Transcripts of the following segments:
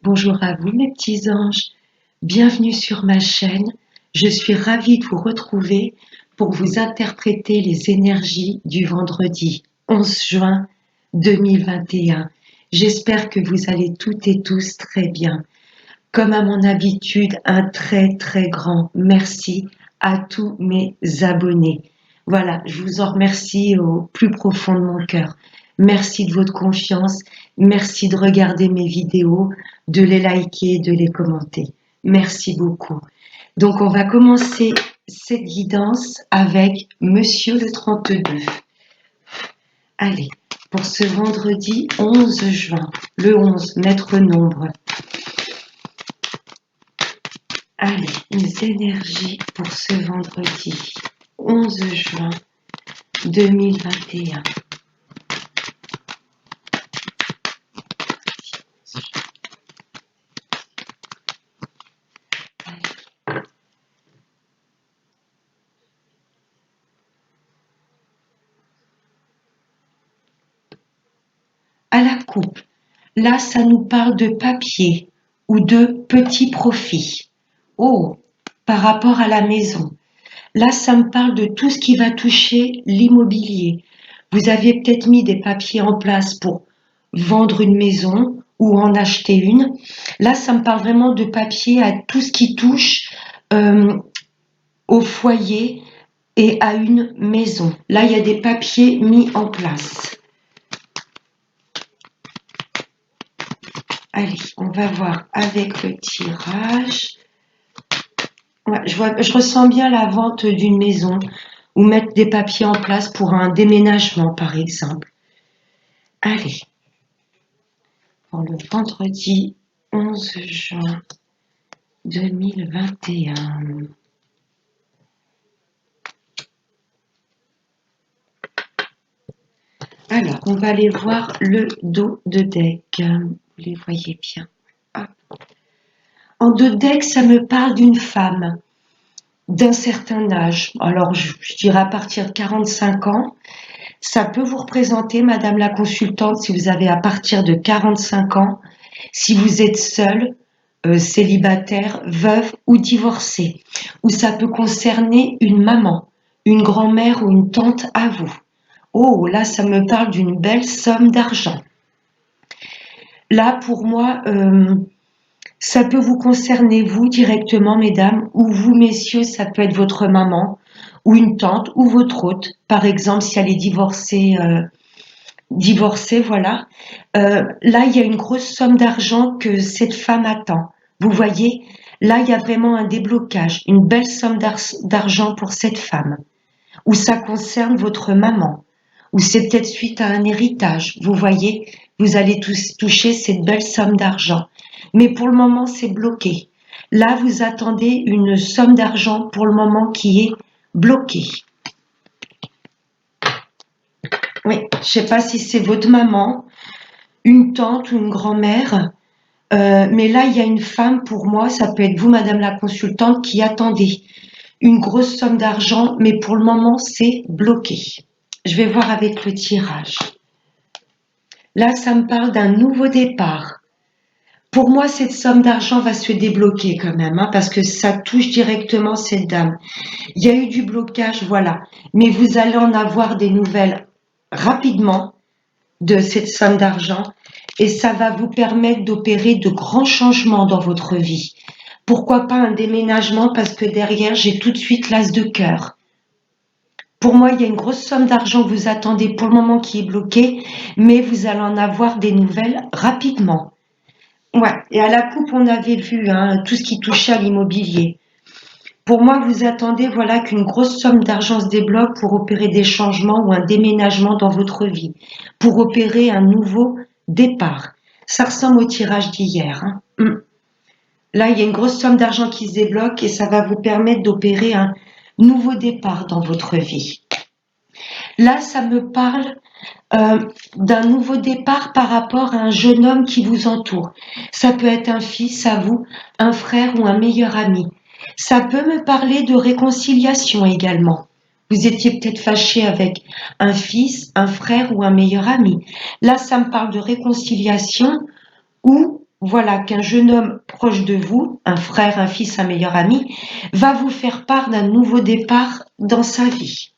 Bonjour à vous mes petits anges, bienvenue sur ma chaîne. Je suis ravie de vous retrouver pour vous interpréter les énergies du vendredi 11 juin 2021. J'espère que vous allez toutes et tous très bien. Comme à mon habitude, un très très grand merci à tous mes abonnés. Voilà, je vous en remercie au plus profond de mon cœur. Merci de votre confiance, merci de regarder mes vidéos, de les liker, de les commenter. Merci beaucoup. Donc on va commencer cette guidance avec Monsieur le 32. Allez, pour ce vendredi 11 juin, le 11, maître nombre. Allez, les énergies pour ce vendredi 11 juin 2021. À la coupe, là ça nous parle de papier ou de petits profits. Oh, par rapport à la maison. Là ça me parle de tout ce qui va toucher l'immobilier. Vous aviez peut-être mis des papiers en place pour vendre une maison ou en acheter une. Là ça me parle vraiment de papier à tout ce qui touche au foyer et à une maison. Là, il y a des papiers mis en place. Allez, on va voir avec le tirage. Ouais, je ressens bien la vente d'une maison ou mettre des papiers en place pour un déménagement, par exemple. Allez, pour le vendredi 11 juin 2021. Alors, on va aller voir le dos de deck. Vous les voyez bien. Hop. En dos de deck, ça me parle d'une femme d'un certain âge. Alors, je dirais à partir de 45 ans. Ça peut vous représenter, Madame la consultante, si vous avez à partir de 45 ans, si vous êtes seule, célibataire, veuve ou divorcée. Ou ça peut concerner une maman, une grand-mère ou une tante à vous. Oh, là, ça me parle d'une belle somme d'argent. Là, pour moi, ça peut vous concerner, vous, directement, mesdames, ou vous, messieurs, ça peut être votre maman, ou une tante, ou votre hôte. Par exemple, si elle est divorcée, voilà. Là, il y a une grosse somme d'argent que cette femme attend. Vous voyez, là, il y a vraiment un déblocage, une belle somme d'argent pour cette femme. Ou ça concerne votre maman, ou c'est peut-être suite à un héritage. Vous voyez, vous allez toucher cette belle somme d'argent. Mais pour le moment, c'est bloqué. Là, vous attendez une somme d'argent pour le moment qui est bloquée. Oui, je ne sais pas si c'est votre maman, une tante ou une grand-mère, mais là, il y a une femme, pour moi, ça peut être vous, Madame la consultante, qui attendez une grosse somme d'argent, mais pour le moment, c'est bloqué. Je vais voir avec le tirage. Là, ça me parle d'un nouveau départ. Pour moi, cette somme d'argent va se débloquer quand même, hein, parce que ça touche directement cette dame. Il y a eu du blocage, voilà. Mais vous allez en avoir des nouvelles rapidement de cette somme d'argent et ça va vous permettre d'opérer de grands changements dans votre vie. Pourquoi pas un déménagement, parce que derrière, j'ai tout de suite l'as de cœur. Pour moi, il y a une grosse somme d'argent que vous attendez pour le moment qui est bloquée, mais vous allez en avoir des nouvelles rapidement. Ouais, et à la coupe, on avait vu tout ce qui touchait à l'immobilier. Pour moi, vous attendez voilà qu'une grosse somme d'argent se débloque pour opérer des changements ou un déménagement dans votre vie, pour opérer un nouveau départ. Ça ressemble au tirage d'hier. Là, il y a une grosse somme d'argent qui se débloque et ça va vous permettre d'opérer un nouveau départ dans votre vie. Là, ça me parle d'un nouveau départ par rapport à un jeune homme qui vous entoure. Ça peut être un fils à vous, un frère ou un meilleur ami. Ça peut me parler de réconciliation également. Vous étiez peut-être fâché avec un fils, un frère ou un meilleur ami. Là, ça me parle de réconciliation ou voilà, qu'un jeune homme proche de vous, un frère, un fils, un meilleur ami, va vous faire part d'un nouveau départ dans sa vie.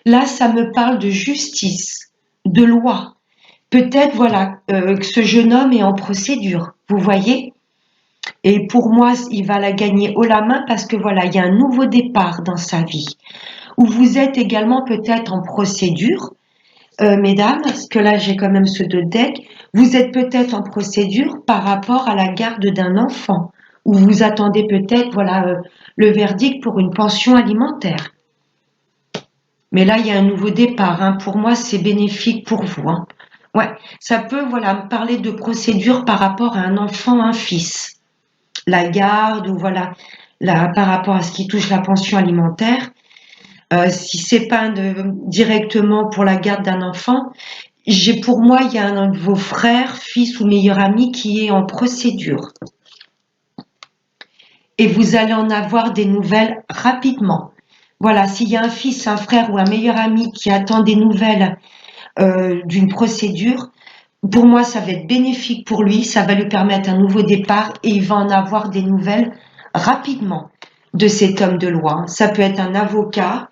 Là, ça me parle de justice, de loi. Peut-être, voilà, que ce jeune homme est en procédure, vous voyez? Et pour moi, il va la gagner haut la main parce que voilà, il y a un nouveau départ dans sa vie. Ou vous êtes également peut-être en procédure, mesdames, parce que là j'ai quand même ce deux decks, vous êtes peut-être en procédure par rapport à la garde d'un enfant, ou vous attendez peut-être voilà le verdict pour une pension alimentaire. Mais là il y a un nouveau départ, hein. Pour moi c'est bénéfique pour vous. Hein. Ouais, ça peut voilà me parler de procédure par rapport à un enfant, un fils, la garde ou voilà là par rapport à ce qui touche la pension alimentaire. Si c'est pas directement pour la garde d'un enfant, pour moi, il y a un de vos frères, fils ou meilleur ami qui est en procédure. Et vous allez en avoir des nouvelles rapidement. Voilà, s'il y a un fils, un frère ou un meilleur ami qui attend des nouvelles d'une procédure, pour moi, ça va être bénéfique pour lui, ça va lui permettre un nouveau départ et il va en avoir des nouvelles rapidement de cet homme de loi. Ça peut être un avocat,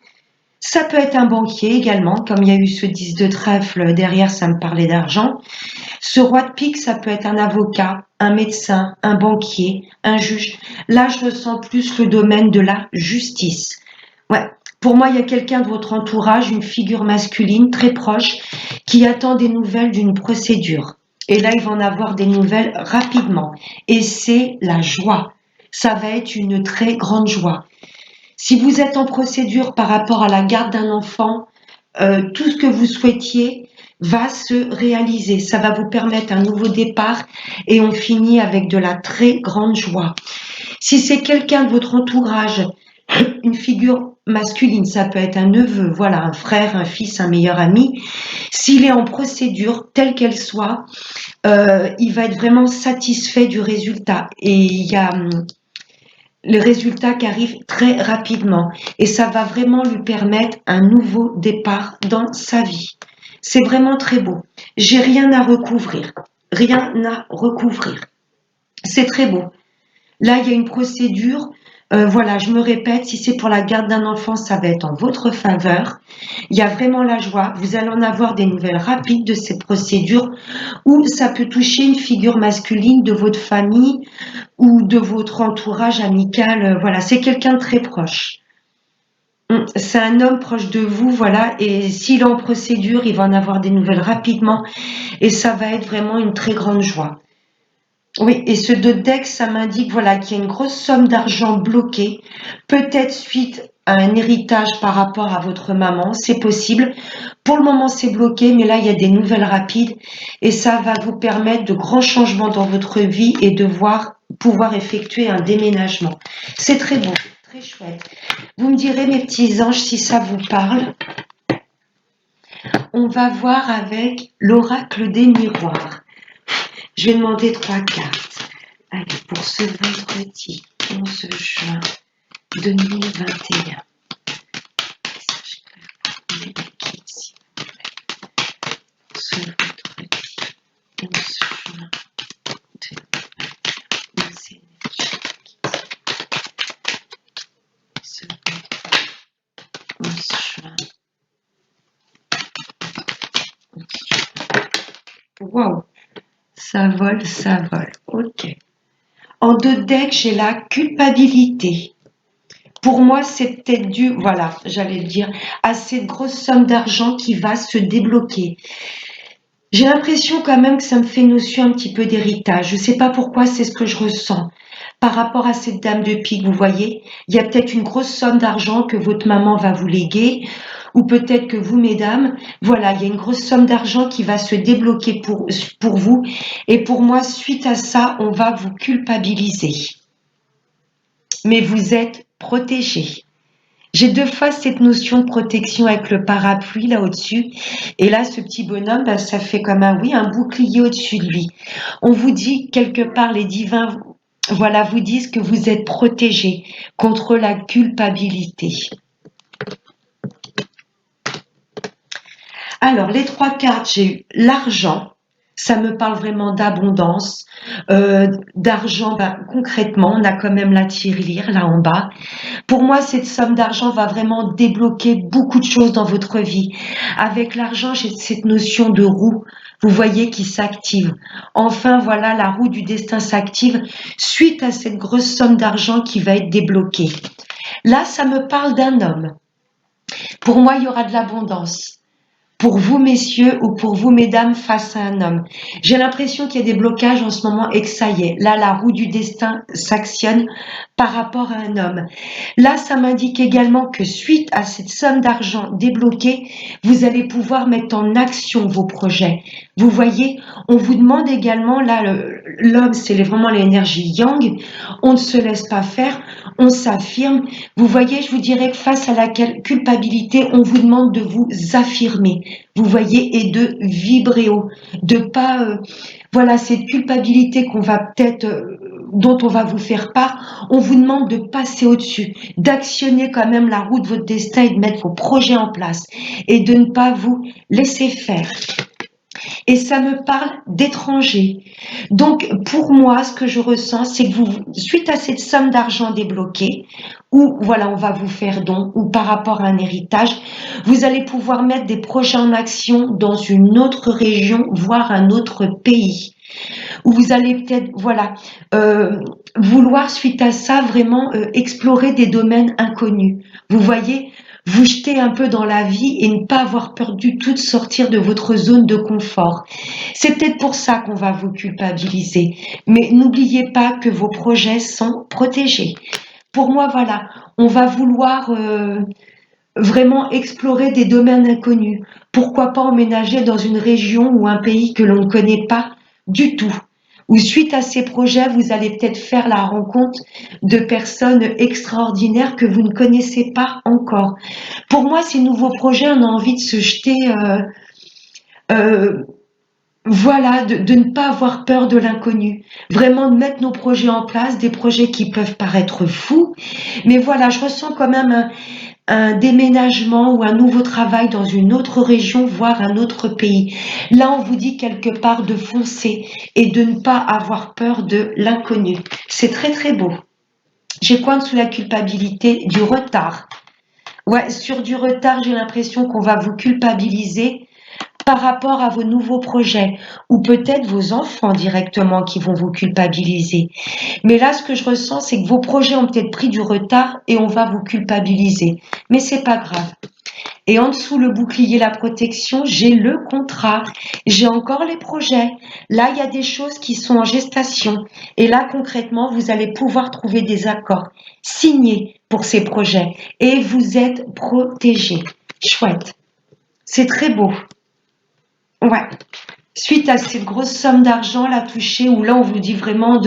ça peut être un banquier également, comme il y a eu ce 10 de trèfle derrière, ça me parlait d'argent. Ce roi de pique, ça peut être un avocat, un médecin, un banquier, un juge. Là, je ressens plus le domaine de la justice. Ouais. Pour moi, il y a quelqu'un de votre entourage, une figure masculine très proche, qui attend des nouvelles d'une procédure. Et là, il va en avoir des nouvelles rapidement. Et c'est la joie. Ça va être une très grande joie. Si vous êtes en procédure par rapport à la garde d'un enfant, tout ce que vous souhaitiez va se réaliser. Ça va vous permettre un nouveau départ et on finit avec de la très grande joie. Si c'est quelqu'un de votre entourage, une figure masculine, ça peut être un neveu, voilà, un frère, un fils, un meilleur ami. S'il est en procédure, telle qu'elle soit, il va être vraiment satisfait du résultat. Et il y a le résultat qui arrive très rapidement. Et ça va vraiment lui permettre un nouveau départ dans sa vie. C'est vraiment très beau. J'ai rien à recouvrir. Rien à recouvrir. C'est très beau. Là, il y a une procédure. Voilà, je me répète, si c'est pour la garde d'un enfant, ça va être en votre faveur. Il y a vraiment la joie. Vous allez en avoir des nouvelles rapides de cette procédure ou ça peut toucher une figure masculine de votre famille ou de votre entourage amical. Voilà, c'est quelqu'un de très proche. C'est un homme proche de vous, voilà, et s'il est en procédure, il va en avoir des nouvelles rapidement et ça va être vraiment une très grande joie. Oui, et ce deck, ça m'indique voilà, qu'il y a une grosse somme d'argent bloquée, peut-être suite à un héritage par rapport à votre maman, c'est possible. Pour le moment, c'est bloqué, mais là, il y a des nouvelles rapides et ça va vous permettre de grands changements dans votre vie et de pouvoir effectuer un déménagement. C'est très beau, très chouette. Vous me direz, mes petits anges, si ça vous parle. On va voir avec l'oracle des miroirs. Je vais demander 3 cartes. Allez, pour ce vendredi 11 juin 2021. Message clair pour les liquides, s'il vous plaît. Ce vendredi 11 juin 2021. Nos énergies liquides. Ce vendredi 11 juin. Waouh! Ça vole, ça vole. Ok. En deux decks, j'ai la culpabilité. Pour moi, c'est peut-être dû, voilà, j'allais le dire, à cette grosse somme d'argent qui va se débloquer. J'ai l'impression quand même que ça me fait notion un petit peu d'héritage. Je ne sais pas pourquoi, c'est ce que je ressens. Par rapport à cette dame de pique, vous voyez, il y a peut-être une grosse somme d'argent que votre maman va vous léguer, ou peut-être que vous, mesdames, voilà, il y a une grosse somme d'argent qui va se débloquer pour vous. Et pour moi, suite à ça, on va vous culpabiliser. Mais vous êtes protégé. J'ai deux fois cette notion de protection avec le parapluie là au-dessus. Et là, ce petit bonhomme, ben, ça fait comme un bouclier au-dessus de lui. On vous dit quelque part, les divins, voilà, vous disent que vous êtes protégé contre la culpabilité. Alors, les 3 cartes, j'ai eu l'argent, Ça me parle vraiment d'abondance, d'argent. Ben, concrètement, on a quand même la tirelire là en bas. Pour moi, cette somme d'argent va vraiment débloquer beaucoup de choses dans votre vie. Avec l'argent, j'ai cette notion de roue, vous voyez, qui s'active. Enfin, voilà, la roue du destin s'active suite à cette grosse somme d'argent qui va être débloquée. Là, ça me parle d'un homme. Pour moi, il y aura de l'abondance. Pour vous, messieurs, ou pour vous, mesdames, face à un homme. J'ai l'impression qu'il y a des blocages en ce moment et que ça y est. Là, la roue du destin s'actionne par rapport à un homme. Là, ça m'indique également que suite à cette somme d'argent débloquée, vous allez pouvoir mettre en action vos projets. Vous voyez, on vous demande également, là, l'homme, c'est vraiment l'énergie yang. On ne se laisse pas faire, on s'affirme. Vous voyez, je vous dirais que face à la culpabilité, on vous demande de vous affirmer. Vous voyez, et de vibrer haut, de pas, voilà, cette culpabilité qu'on va peut-être, dont on va vous faire part, on vous demande de passer au-dessus, d'actionner quand même la roue de votre destin et de mettre vos projets en place et de ne pas vous laisser faire. Et ça me parle d'étrangers. Donc, pour moi, ce que je ressens, c'est que vous, suite à cette somme d'argent débloquée, ou voilà, on va vous faire don, ou par rapport à un héritage, vous allez pouvoir mettre des projets en action dans une autre région, voire un autre pays, où vous allez peut-être, voilà, vouloir suite à ça vraiment explorer des domaines inconnus. Vous voyez, vous jeter un peu dans la vie et ne pas avoir peur du tout de sortir de votre zone de confort. C'est peut-être pour ça qu'on va vous culpabiliser. Mais n'oubliez pas que vos projets sont protégés. Pour moi, voilà, on va vouloir vraiment explorer des domaines inconnus. Pourquoi pas emménager dans une région ou un pays que l'on ne connaît pas du tout. Ou suite à ces projets, vous allez peut-être faire la rencontre de personnes extraordinaires que vous ne connaissez pas encore. Pour moi, ces nouveaux projets, on a envie de se jeter, euh, voilà, de ne pas avoir peur de l'inconnu. Vraiment de mettre nos projets en place, des projets qui peuvent paraître fous. Mais voilà, je ressens quand même un déménagement ou un nouveau travail dans une autre région, voire un autre pays. Là, on vous dit quelque part de foncer et de ne pas avoir peur de l'inconnu. C'est très très beau. J'ai quoi sous la culpabilité? Du retard. Ouais, sur du retard, j'ai l'impression qu'on va vous culpabiliser par rapport à vos nouveaux projets ou peut-être vos enfants directement qui vont vous culpabiliser. Mais là, ce que je ressens, c'est que vos projets ont peut-être pris du retard et on va vous culpabiliser. Mais c'est pas grave. Et en dessous, le bouclier, la protection, j'ai le contrat, j'ai encore les projets. Là, il y a des choses qui sont en gestation. Et là, concrètement, vous allez pouvoir trouver des accords signés pour ces projets. Et vous êtes protégés. Chouette. C'est très beau. Ouais. Suite à cette grosse somme d'argent là touchée, où là, on vous dit vraiment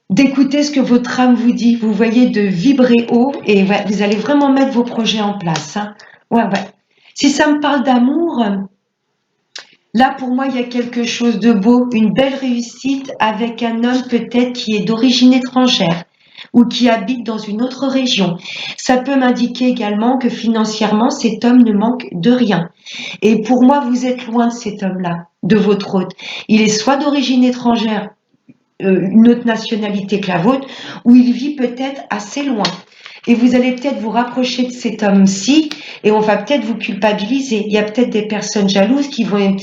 d'écouter ce que votre âme vous dit. Vous voyez, de vibrer haut et ouais, vous allez vraiment mettre vos projets en place. Hein. Ouais, ouais. Si ça me parle d'amour, là pour moi il y a quelque chose de beau, une belle réussite avec un homme peut-être qui est d'origine étrangère ou qui habite dans une autre région. Ça peut m'indiquer également que financièrement cet homme ne manque de rien. Et pour moi vous êtes loin de cet homme-là, de votre hôte. Il est soit d'origine étrangère, une autre nationalité que la vôtre, ou il vit peut-être assez loin. Et vous allez peut-être vous rapprocher de cet homme-ci et on va peut-être vous culpabiliser. Il y a peut-être des personnes jalouses qui vont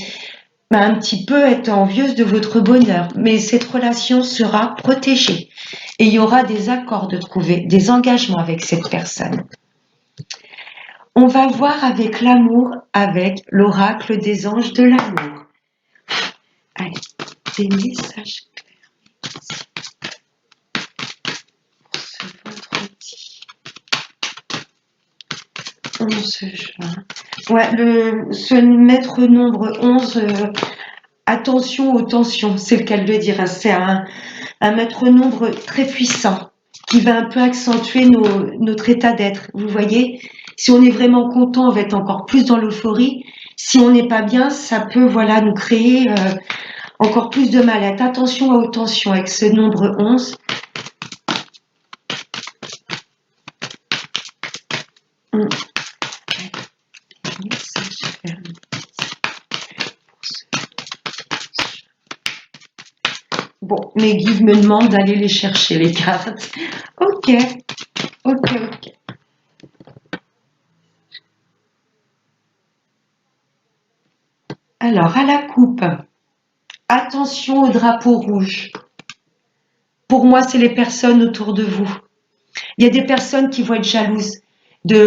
un petit peu être envieuses de votre bonheur. Mais cette relation sera protégée. Et il y aura des accords de trouver, des engagements avec cette personne. On va voir avec l'amour, avec l'oracle des anges de l'amour. Allez, des messages. Juin. Ouais, ce maître nombre 11, attention aux tensions, c'est le cas de le dire. Hein. C'est un maître nombre très puissant qui va un peu accentuer notre état d'être. Vous voyez, si on est vraiment content, on va être encore plus dans l'euphorie. Si on n'est pas bien, ça peut voilà, nous créer encore plus de mal-être. Attention aux tensions avec ce nombre 11. Bon, mes guides me demandent d'aller les chercher, les cartes. Ok, ok. Alors, à la coupe, attention au drapeau rouge. Pour moi, c'est les personnes autour de vous. Il y a des personnes qui vont être jalouses.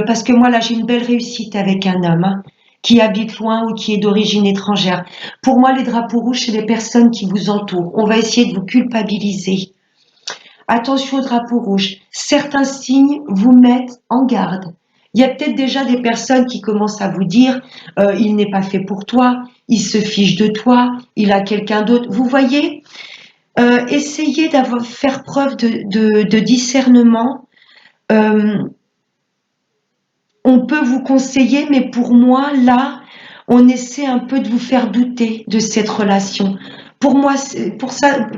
Parce que moi, là, j'ai une belle réussite avec un homme qui habite loin ou qui est d'origine étrangère. Pour moi, les drapeaux rouges, c'est les personnes qui vous entourent. On va essayer de vous culpabiliser. Attention aux drapeaux rouges. Certains signes vous mettent en garde. Il y a peut-être déjà des personnes qui commencent à vous dire il n'est pas fait pour toi, il se fiche de toi, il a quelqu'un d'autre. Vous voyez, essayez faire preuve de discernement. On peut vous conseiller, mais pour moi, là, on essaie un peu de vous faire douter de cette relation. Pour moi, pour ça,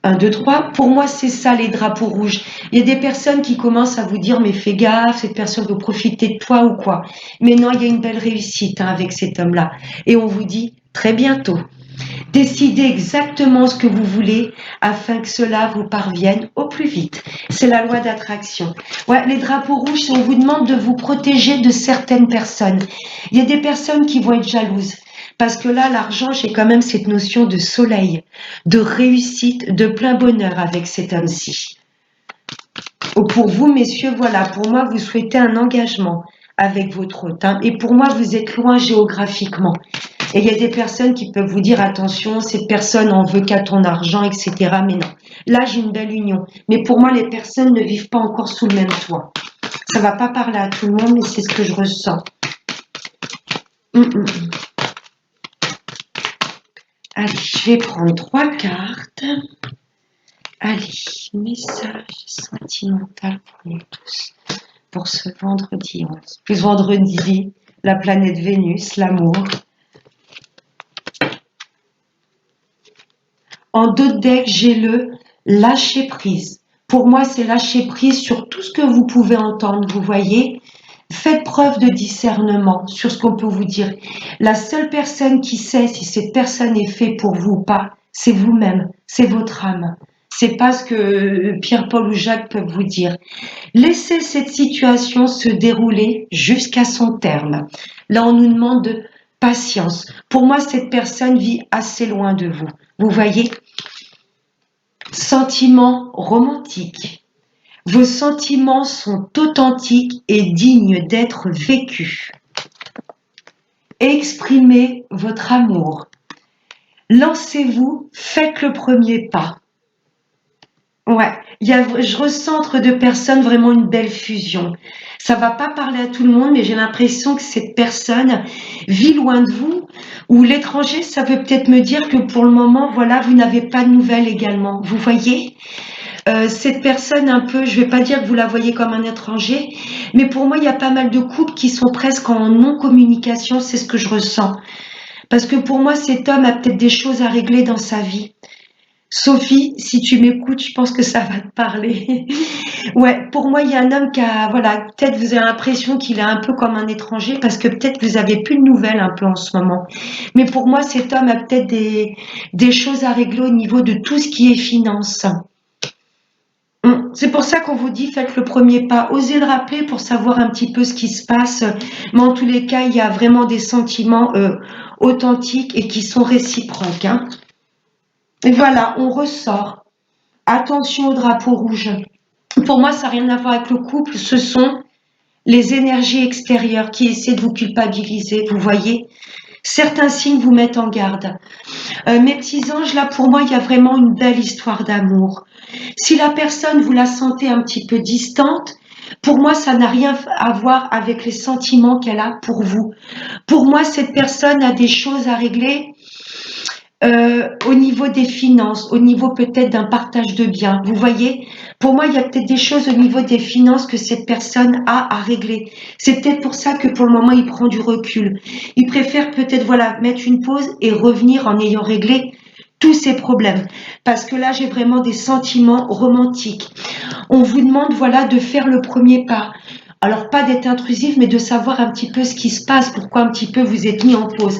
1, 2, 3, pour moi, c'est ça les drapeaux rouges. Il y a des personnes qui commencent à vous dire, mais fais gaffe, cette personne veut profiter de toi ou quoi. Mais non, il y a une belle réussite avec cet homme-là. Et on vous dit très bientôt. Décidez exactement ce que vous voulez afin que cela vous parvienne au plus vite. C'est la loi d'attraction. Ouais, les drapeaux rouges, on vous demande de vous protéger de certaines personnes. Il y a des personnes qui vont être jalouses. Parce que là, l'argent, j'ai quand même cette notion de soleil, de réussite, de plein bonheur avec cet homme-ci. Pour vous, messieurs, voilà, pour moi, vous souhaitez un engagement avec votre hôte. Et pour moi, vous êtes loin géographiquement. Et il y a des personnes qui peuvent vous dire, attention, cette personne en veut qu'à ton argent, etc. Mais non, là, j'ai une belle union. Mais pour moi, les personnes ne vivent pas encore sous le même toit. Ça ne va pas parler à tout le monde, mais c'est ce que je ressens. Allez, je vais prendre 3 cartes. Allez, message sentimental pour nous tous. Pour ce vendredi 11. Plus vendredi, la planète Vénus, l'amour. En dos de deck, j'ai le lâcher prise. Pour moi, c'est lâcher prise sur tout ce que vous pouvez entendre, vous voyez. Faites preuve de discernement sur ce qu'on peut vous dire. La seule personne qui sait si cette personne est faite pour vous ou pas, c'est vous-même, c'est votre âme. C'est pas ce que Pierre, Paul ou Jacques peuvent vous dire. Laissez cette situation se dérouler jusqu'à son terme. Là, on nous demande de patience. Pour moi, cette personne vit assez loin de vous. Vous voyez? Sentiments romantiques. Vos sentiments sont authentiques et dignes d'être vécus. Exprimez votre amour. Lancez-vous, faites le premier pas. Ouais, je ressens entre 2 personnes vraiment une belle fusion. Ça va pas parler à tout le monde, mais j'ai l'impression que cette personne vit loin de vous. Ou l'étranger, ça veut peut-être me dire que pour le moment, voilà, vous n'avez pas de nouvelles également. Vous voyez? Cette personne un peu, je vais pas dire que vous la voyez comme un étranger, mais pour moi, il y a pas mal de couples qui sont presque en non-communication, c'est ce que je ressens. Parce que pour moi, cet homme a peut-être des choses à régler dans sa vie. Sophie, si tu m'écoutes, je pense que ça va te parler. Ouais, pour moi, il y a un homme qui a, voilà, peut-être vous avez l'impression qu'il est un peu comme un étranger parce que peut-être vous avez plus de nouvelles un peu en ce moment. Mais pour moi, cet homme a peut-être des choses à régler au niveau de tout ce qui est finance. C'est pour ça qu'on vous dit, faites le premier pas. Osez le rappeler pour savoir un petit peu ce qui se passe. Mais en tous les cas, il y a vraiment des sentiments authentiques et qui sont réciproques. Et voilà, on ressort. Attention au drapeau rouge. Pour moi, ça n'a rien à voir avec le couple. Ce sont les énergies extérieures qui essaient de vous culpabiliser. Vous voyez, certains signes vous mettent en garde. Mes petits anges, là, pour moi, il y a vraiment une belle histoire d'amour. Si la personne, vous la sentez un petit peu distante, pour moi, ça n'a rien à voir avec les sentiments qu'elle a pour vous. Pour moi, cette personne a des choses à régler au niveau des finances, au niveau peut-être d'un partage de biens. Vous voyez, pour moi, il y a peut-être des choses au niveau des finances que cette personne a à régler. C'est peut-être pour ça que pour le moment, il prend du recul. Il préfère peut-être voilà mettre une pause et revenir en ayant réglé tous ces problèmes. Parce que là, j'ai vraiment des sentiments romantiques. On vous demande voilà de faire le premier pas. Alors, pas d'être intrusif, mais de savoir un petit peu ce qui se passe, pourquoi un petit peu vous êtes mis en pause.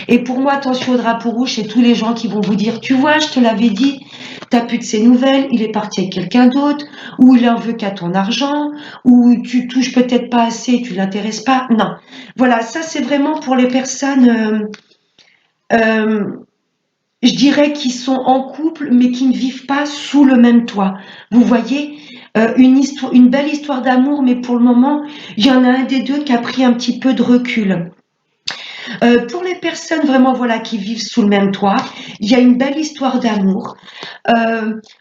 Et pour moi, attention au drapeau rouge, c'est tous les gens qui vont vous dire, tu vois, je te l'avais dit, t'as plus de ses nouvelles, il est parti avec quelqu'un d'autre, ou il en veut qu'à ton argent, ou tu touches peut-être pas assez, tu l'intéresses pas. Non. Voilà, ça c'est vraiment pour les personnes, euh, je dirais, qui sont en couple, mais qui ne vivent pas sous le même toit. Vous voyez, une belle histoire d'amour, mais pour le moment, il y en a un des deux qui a pris un petit peu de recul. Pour les personnes vraiment voilà qui vivent sous le même toit, il y a une belle histoire d'amour.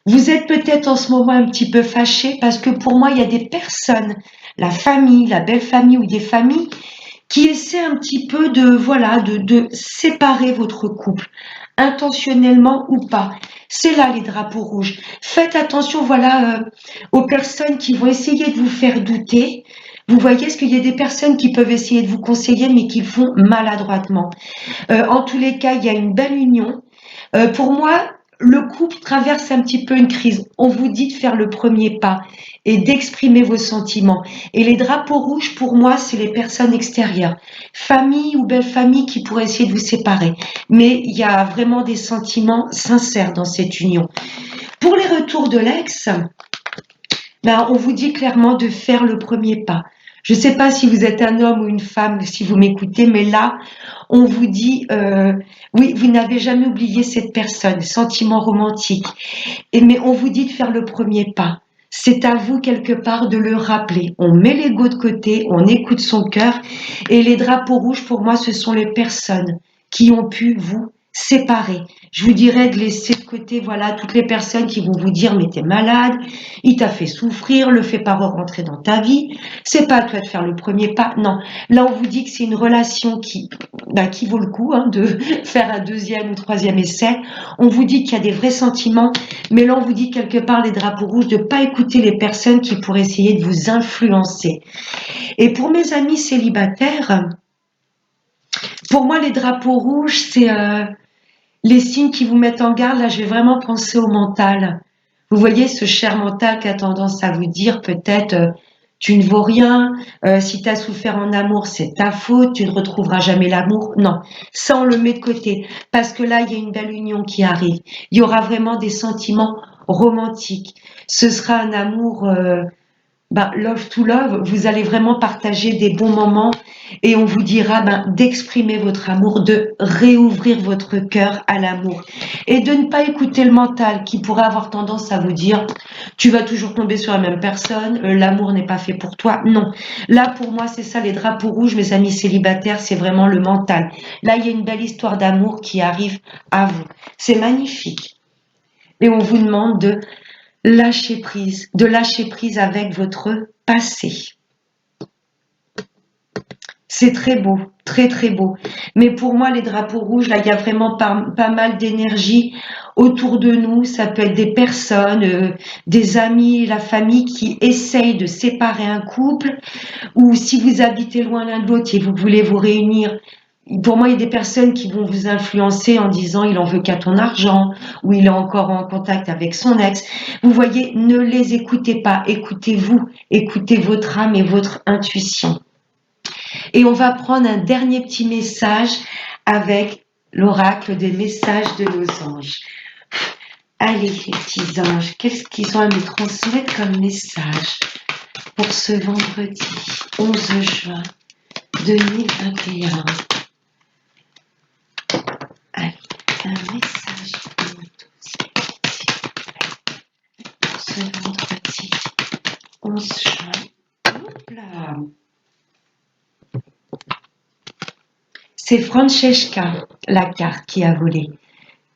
Vous êtes peut-être en ce moment un petit peu fâché parce que pour moi, il y a des personnes, la famille, la belle famille ou des familles qui essaient un petit peu de voilà de séparer votre couple intentionnellement ou pas. C'est là les drapeaux rouges. Faites attention voilà aux personnes qui vont essayer de vous faire douter. Vous voyez, ce qu'il y a des personnes qui peuvent essayer de vous conseiller mais qui le font maladroitement. En tous les cas, il y a une belle union. Pour moi, le couple traverse un petit peu une crise. On vous dit de faire le premier pas et d'exprimer vos sentiments. Et les drapeaux rouges, pour moi, c'est les personnes extérieures. Famille ou belle famille qui pourraient essayer de vous séparer. Mais il y a vraiment des sentiments sincères dans cette union. Pour les retours de l'ex, ben, on vous dit clairement de faire le premier pas. Je ne sais pas si vous êtes un homme ou une femme, si vous m'écoutez, mais là, on vous dit, oui, vous n'avez jamais oublié cette personne, sentiment romantique, mais on vous dit de faire le premier pas. C'est à vous quelque part de le rappeler. On met l'ego de côté, on écoute son cœur, et les drapeaux rouges, pour moi, ce sont les personnes qui ont pu vous séparer. Je vous dirais de laisser de côté, voilà, toutes les personnes qui vont vous dire, mais t'es malade, il t'a fait souffrir, le fais pas rentrer dans ta vie, c'est pas à toi de faire le premier pas. Non, là on vous dit que c'est une relation qui vaut le coup de faire un deuxième ou troisième essai. On vous dit qu'il y a des vrais sentiments, mais là on vous dit quelque part les drapeaux rouges de pas écouter les personnes qui pourraient essayer de vous influencer. Et pour mes amis célibataires, pour moi les drapeaux rouges c'est les signes qui vous mettent en garde. Là je vais vraiment penser au mental. Vous voyez ce cher mental qui a tendance à vous dire peut-être tu ne vaux rien, si tu as souffert en amour, c'est ta faute, tu ne retrouveras jamais l'amour. Non, ça on le met de côté parce que là il y a une belle union qui arrive. Il y aura vraiment des sentiments romantiques. Ce sera un amour love to love, vous allez vraiment partager des bons moments et on vous dira d'exprimer votre amour, de réouvrir votre cœur à l'amour et de ne pas écouter le mental qui pourrait avoir tendance à vous dire tu vas toujours tomber sur la même personne, l'amour n'est pas fait pour toi. Non, là pour moi c'est ça les drapeaux rouges, mes amis célibataires, c'est vraiment le mental. Là il y a une belle histoire d'amour qui arrive à vous, c'est magnifique et on vous demande de lâcher prise avec votre passé. C'est très beau, très très beau. Mais pour moi, les drapeaux rouges, là, il y a vraiment pas mal d'énergie autour de nous. Ça peut être des personnes, des amis, la famille qui essayent de séparer un couple, ou si vous habitez loin l'un de l'autre et vous voulez vous réunir. Pour moi, il y a des personnes qui vont vous influencer en disant il en veut qu'à ton argent ou il est encore en contact avec son ex. Vous voyez, ne les écoutez pas, écoutez-vous, écoutez votre âme et votre intuition. Et on va prendre un dernier petit message avec l'oracle des messages de nos anges. Allez, les petits anges, qu'est-ce qu'ils ont à nous transmettre comme message pour ce vendredi 11 juin 2021? Allez, un message pour nous tous, pour ce vendredi 11 juin. Hop là. C'est Francesca, la carte qui a volé.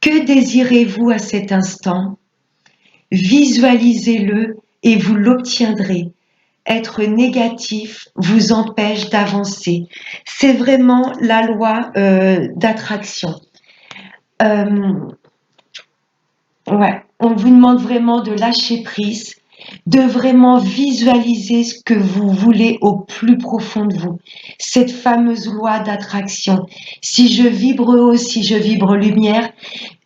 Que désirez-vous à cet instant? Visualisez-le et vous l'obtiendrez. Être négatif vous empêche d'avancer. C'est vraiment la loi d'attraction. Ouais, on vous demande vraiment de lâcher prise, de vraiment visualiser ce que vous voulez au plus profond de vous. Cette fameuse loi d'attraction. Si je vibre haut, si je vibre lumière,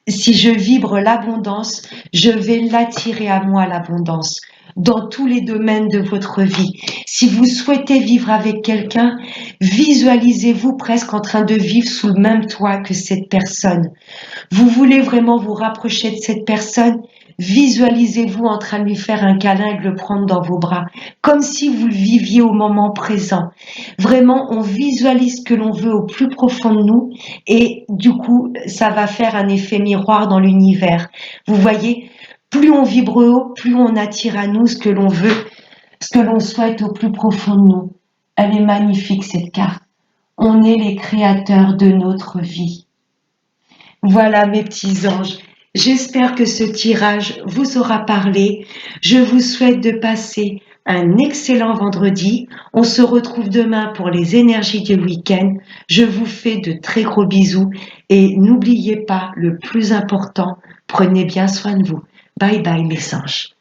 si je vibre l'abondance, je vais l'attirer à moi l'abondance. dans tous les domaines de votre vie. Si vous souhaitez vivre avec quelqu'un, visualisez-vous presque en train de vivre sous le même toit que cette personne. Vous voulez vraiment vous rapprocher de cette personne? Visualisez-vous en train de lui faire un câlin et de le prendre dans vos bras, comme si vous le viviez au moment présent. Vraiment, on visualise ce que l'on veut au plus profond de nous et du coup, ça va faire un effet miroir dans l'univers. Vous voyez, plus on vibre haut, plus on attire à nous ce que l'on veut, ce que l'on souhaite au plus profond de nous. Elle est magnifique cette carte. On est les créateurs de notre vie. Voilà mes petits anges. J'espère que ce tirage vous aura parlé. Je vous souhaite de passer un excellent vendredi. On se retrouve demain pour les énergies du week-end. Je vous fais de très gros bisous et n'oubliez pas le plus important, prenez bien soin de vous. Bye bye mes anges.